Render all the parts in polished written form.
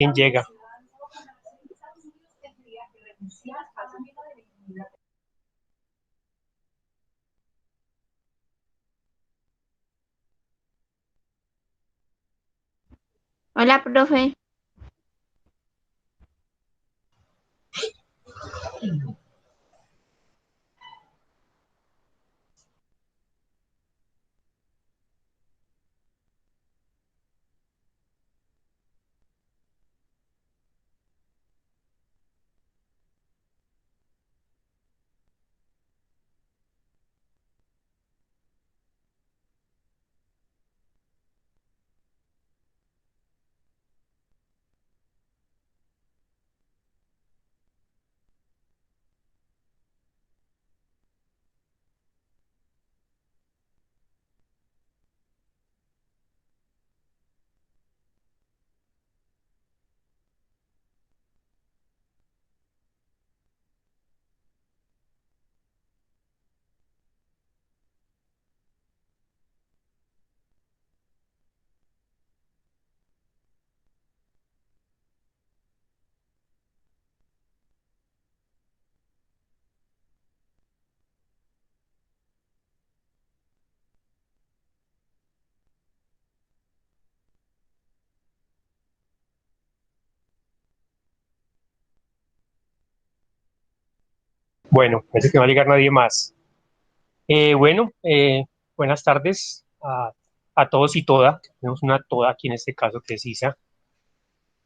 ¿Quién llega? Hola, profe. Bueno, parece que no va a llegar nadie más. Bueno, buenas tardes a todos y toda. Tenemos una toda aquí en este caso que es Isa.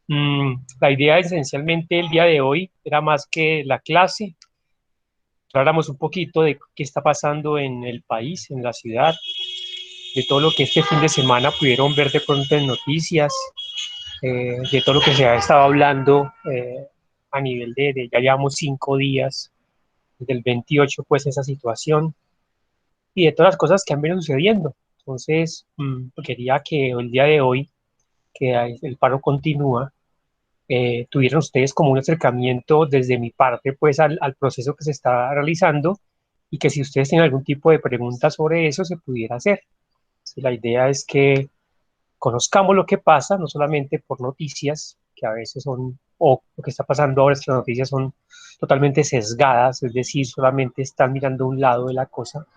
La idea esencialmente el día de hoy era más que la clase, que habláramos un poquito de qué está pasando en el país, en la ciudad, de todo lo que este fin de semana pudieron ver de pronto en noticias, de todo lo que se ha estado hablando a nivel de ya llevamos 5 días, desde el 28 pues esa situación y de todas las cosas que han venido sucediendo. Entonces, quería que el día de hoy, que el paro continúa, tuvieran ustedes como un acercamiento desde mi parte pues al proceso que se está realizando y que si ustedes tienen algún tipo de pregunta sobre eso se pudiera hacer. Sí, la idea es que conozcamos lo que pasa, no solamente por noticias, que a veces son, o lo que está pasando ahora es que las noticias son totalmente sesgadas, es decir, solamente están mirando un lado de la cosa,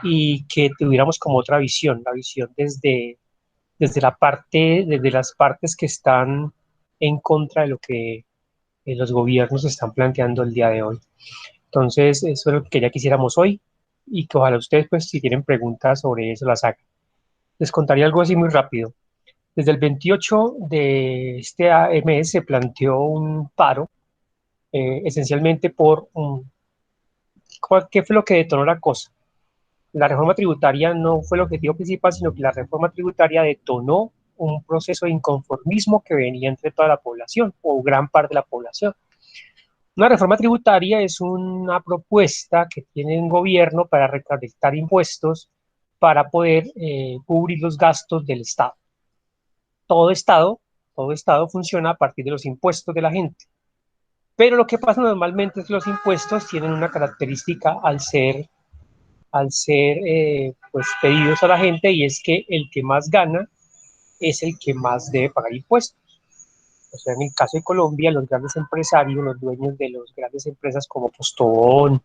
y que tuviéramos como otra visión, la visión desde la parte, desde las partes que están en contra de lo que los gobiernos están planteando el día de hoy. Entonces, eso es lo que ya quisiéramos hoy y que ojalá ustedes, pues, si tienen preguntas sobre eso, las hagan. Les contaría algo así muy rápido. Desde el 28 de este mes se planteó un paro, esencialmente por ¿qué fue lo que detonó la cosa? La reforma tributaria no fue el objetivo principal, sino que la reforma tributaria detonó un proceso de inconformismo que venía entre toda la población o gran parte de la población. Una reforma tributaria es una propuesta que tiene un gobierno para recolectar impuestos para poder cubrir los gastos del Estado. Todo Estado, todo Estado funciona a partir de los impuestos de la gente. Pero lo que pasa normalmente es que los impuestos tienen una característica al ser pues pedidos a la gente, y es que el que más gana es el que más debe pagar impuestos. O sea, en el caso de Colombia, los grandes empresarios, los dueños de las grandes empresas como Postobón,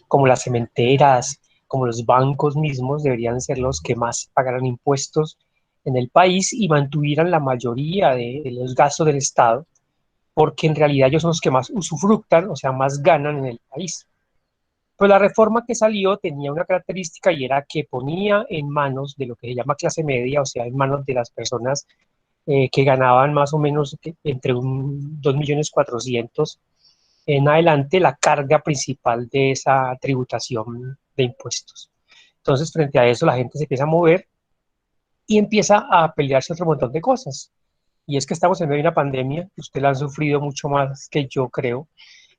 como las cementeras, como los bancos mismos, deberían ser los que más pagaran impuestos en el país y mantuvieran la mayoría de los gastos del Estado, porque en realidad ellos son los que más usufructan, o sea, más ganan en el país. Pues la reforma que salió tenía una característica y era que ponía en manos de lo que se llama clase media, o sea, en manos de las personas que ganaban más o menos entre un 2.400.000 en adelante, la carga principal de esa tributación de impuestos. Entonces, frente a eso, la gente se empieza a mover y empieza a pelearse otro montón de cosas. Y es que estamos en medio de una pandemia, que usted la han sufrido mucho más que yo creo,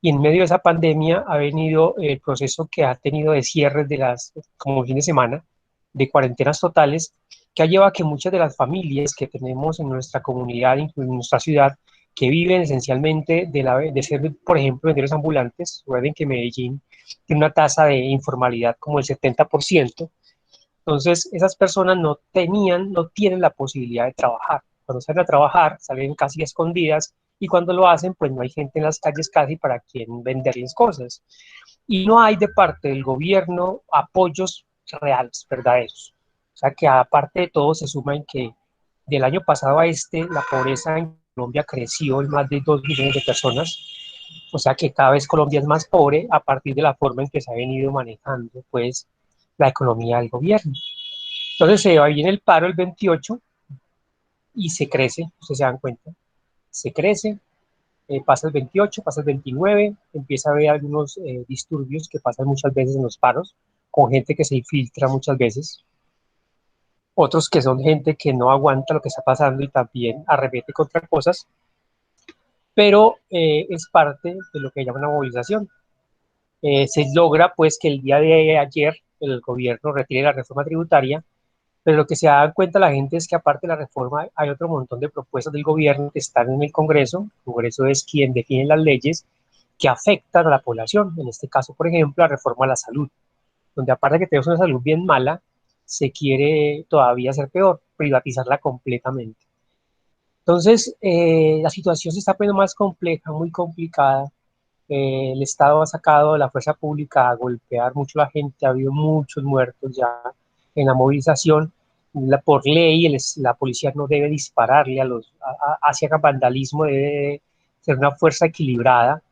y en medio de esa pandemia ha venido el proceso que ha tenido de cierres de como fin de semana, de cuarentenas totales, que ha llevado a que muchas de las familias que tenemos en nuestra comunidad, incluso en nuestra ciudad, que viven esencialmente de ser, por ejemplo, vendedores ambulantes. Recuerden que Medellín tiene una tasa de informalidad como el 70%. Entonces, esas personas no tienen la posibilidad de trabajar. cuando salen a trabajar salen casi escondidas y cuando lo hacen pues no hay gente en las calles casi para quien venderles cosas. Y no hay de parte del gobierno apoyos reales, verdaderos. O sea que aparte de todo se suma en que del año pasado a este la pobreza en Colombia creció en más de 2 millones de personas. O sea que cada vez Colombia es más pobre a partir de la forma en que se ha venido manejando pues la economía del gobierno. Entonces se va bien el paro el 28 y se crece, ustedes se dan cuenta, se crece, pasa el 28, pasa el 29, empieza a haber algunos disturbios que pasan muchas veces en los paros, con gente que se infiltra muchas veces, otros que son gente que no aguanta lo que está pasando y también arremete contra cosas, pero es parte de lo que llaman una movilización. Se logra pues que el día de ayer el gobierno retire la reforma tributaria, pero lo que se da cuenta la gente es que aparte de la reforma hay otro montón de propuestas del gobierno que están en el Congreso. El Congreso es quien define las leyes que afectan a la población. En este caso, por ejemplo, la reforma a la salud, donde aparte de que tenemos una salud bien mala, se quiere todavía hacer peor, privatizarla completamente. Entonces, la situación se está poniendo más compleja, muy complicada. El Estado ha sacado a la fuerza pública a golpear mucho a la gente, ha habido muchos muertos ya en la movilización. Por ley, la policía no debe dispararle hacia el vandalismo, debe ser una fuerza equilibrada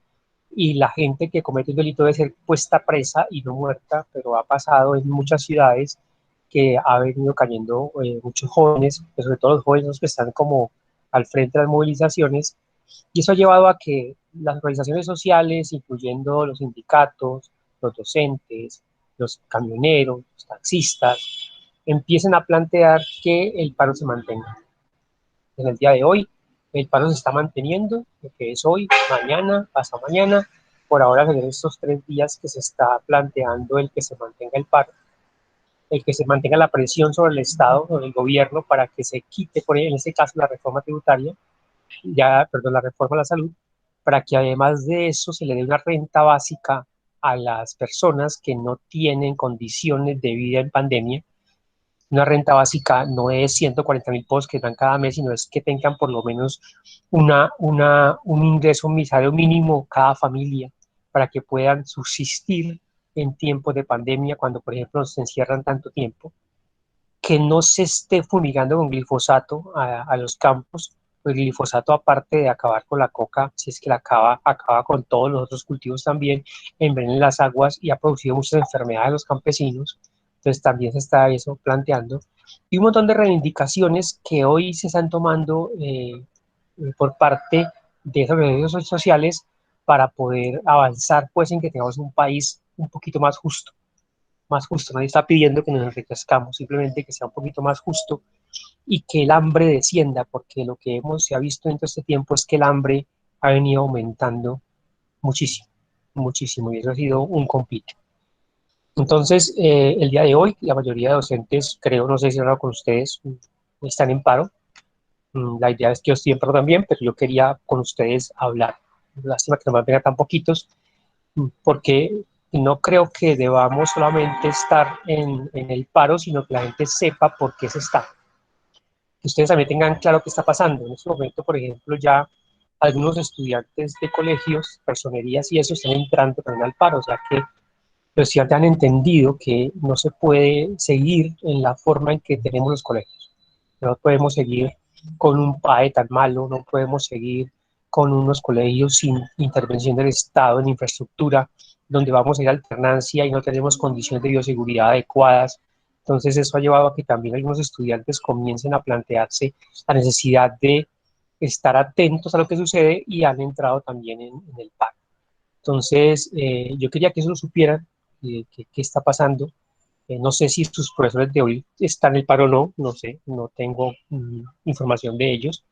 y la gente que comete un delito debe ser puesta presa y no muerta, pero ha pasado en muchas ciudades que ha venido cayendo muchos jóvenes, pero sobre todo los jóvenes que están como al frente de las movilizaciones, y eso ha llevado a que las organizaciones sociales, incluyendo los sindicatos, los docentes, los camioneros, los taxistas, empiecen a plantear que el paro se mantenga. En el día de hoy, el paro se está manteniendo, lo que es hoy, mañana, pasado mañana. Por ahora, en estos 3 días que se está planteando el que se mantenga el paro, el que se mantenga la presión sobre el Estado, sobre el gobierno, para que se quite, en este caso, la reforma tributaria, perdón, la reforma a la salud, para que además de eso se le dé una renta básica a las personas que no tienen condiciones de vida en pandemia. Una renta básica no es 140.000 pesos que dan cada mes, sino es que tengan por lo menos un ingreso, un salario mínimo cada familia para que puedan subsistir en tiempos de pandemia, cuando por ejemplo se encierran tanto tiempo, que no se esté fumigando con glifosato a los campos. El glifosato, aparte de acabar con la coca, si es que la acaba con todos los otros cultivos también, envenena las aguas y ha producido muchas enfermedades a los campesinos. Entonces también se está eso planteando. Y un montón de reivindicaciones que hoy se están tomando por parte de esos medios sociales para poder avanzar pues en que tengamos un país un poquito más justo. Más justo, nadie está pidiendo que nos enriquezcamos, simplemente que sea un poquito más justo y que el hambre descienda, porque lo que se ha visto en todo este tiempo es que el hambre ha venido aumentando muchísimo, muchísimo, y eso ha sido un compite. Entonces, el día de hoy, la mayoría de docentes, creo, no sé si he hablado con ustedes, están en paro. La idea es que yo estoy en paro también, pero yo quería con ustedes hablar. Lástima que no me vengan tan poquitos, porque no creo que debamos solamente estar en el paro, sino que la gente sepa por qué se está. Que ustedes también tengan claro qué está pasando. En este momento, por ejemplo, ya algunos estudiantes de colegios, personerías y eso están entrando también al paro, o sea que los estudiantes han entendido que no se puede seguir en la forma en que tenemos los colegios. No podemos seguir con un PAE tan malo, no podemos seguir con unos colegios sin intervención del Estado en infraestructura, donde vamos a ir a alternancia y no tenemos condiciones de bioseguridad adecuadas. Entonces eso ha llevado a que también algunos estudiantes comiencen a plantearse la necesidad de estar atentos a lo que sucede y han entrado también en el paro. Entonces, yo quería que eso lo supieran, qué está pasando. No sé si sus profesores de hoy están en el paro o no, no sé, no tengo información de ellos,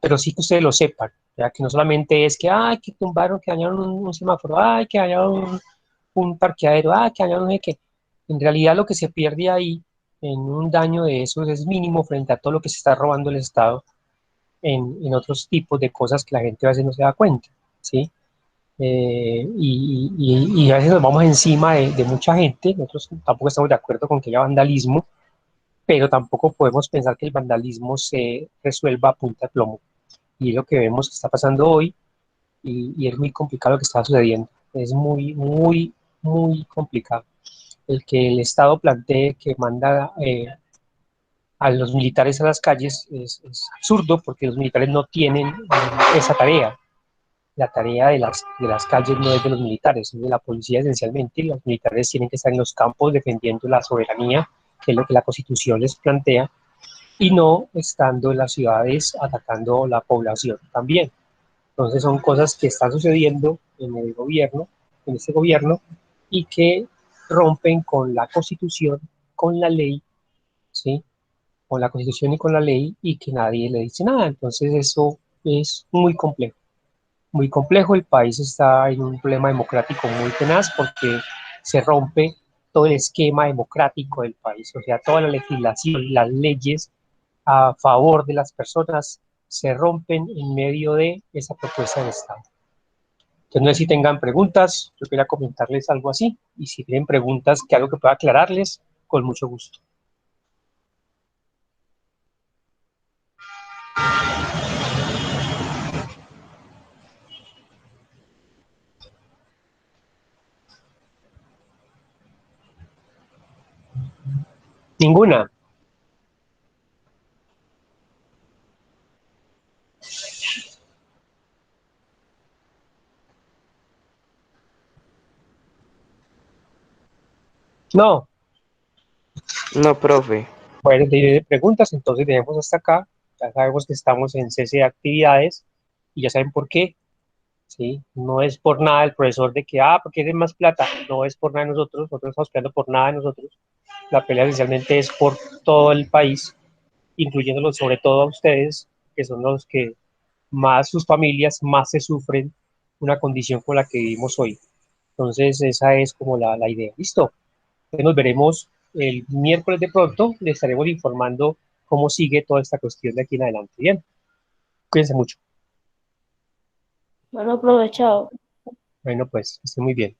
pero sí que ustedes lo sepan, ya que no solamente es que, ay, que tumbaron, que dañaron un semáforo, ay, que dañaron un parqueadero, ay, que dañaron no sé qué. En realidad lo que se pierde ahí en un daño de esos es mínimo frente a todo lo que se está robando el Estado en otros tipos de cosas que la gente a veces no se da cuenta, ¿sí? Y a veces nos vamos encima de mucha gente, nosotros tampoco estamos de acuerdo con que haya vandalismo, pero tampoco podemos pensar que el vandalismo se resuelva a punta de plomo. Y es lo que vemos que está pasando hoy y es muy complicado lo que está sucediendo. Es muy, muy, muy complicado. El que el Estado plantee que manda a los militares a las calles es absurdo porque los militares no tienen esa tarea. La tarea de las calles no es de los militares, es de la policía esencialmente, y los militares tienen que estar en los campos defendiendo la soberanía, que es lo que la Constitución les plantea, y no estando en las ciudades atacando la población también. Entonces son cosas que están sucediendo en el gobierno, en este gobierno, y que rompen con la Constitución, con la ley, ¿sí? Con la Constitución y con la ley, y que nadie le dice nada. Entonces eso es muy complejo. Muy complejo, el país está en un problema democrático muy tenaz porque se rompe todo el esquema democrático del país, o sea, toda la legislación, las leyes a favor de las personas se rompen en medio de esa propuesta del Estado. Entonces, no sé si tengan preguntas, yo quería comentarles algo así, y si tienen preguntas que algo que pueda aclararles, con mucho gusto. Ninguna. No. No, profe. Bueno, de preguntas, entonces dejemos hasta acá. Ya sabemos que estamos en cese de actividades y ya saben por qué. ¿Sí? No es por nada el profesor de que, porque tienen más plata, no es por nada de nosotros, nosotros no estamos peleando por nada de nosotros, la pelea esencialmente es por todo el país, incluyéndolos sobre todo a ustedes, que son los que más sus familias, más se sufren una condición con la que vivimos hoy. Entonces esa es como la idea. Listo. Entonces nos veremos el miércoles de pronto, les estaremos informando cómo sigue toda esta cuestión de aquí en adelante. Bien, cuídense mucho. Bueno, aprovechado. Bueno, pues, esté muy bien.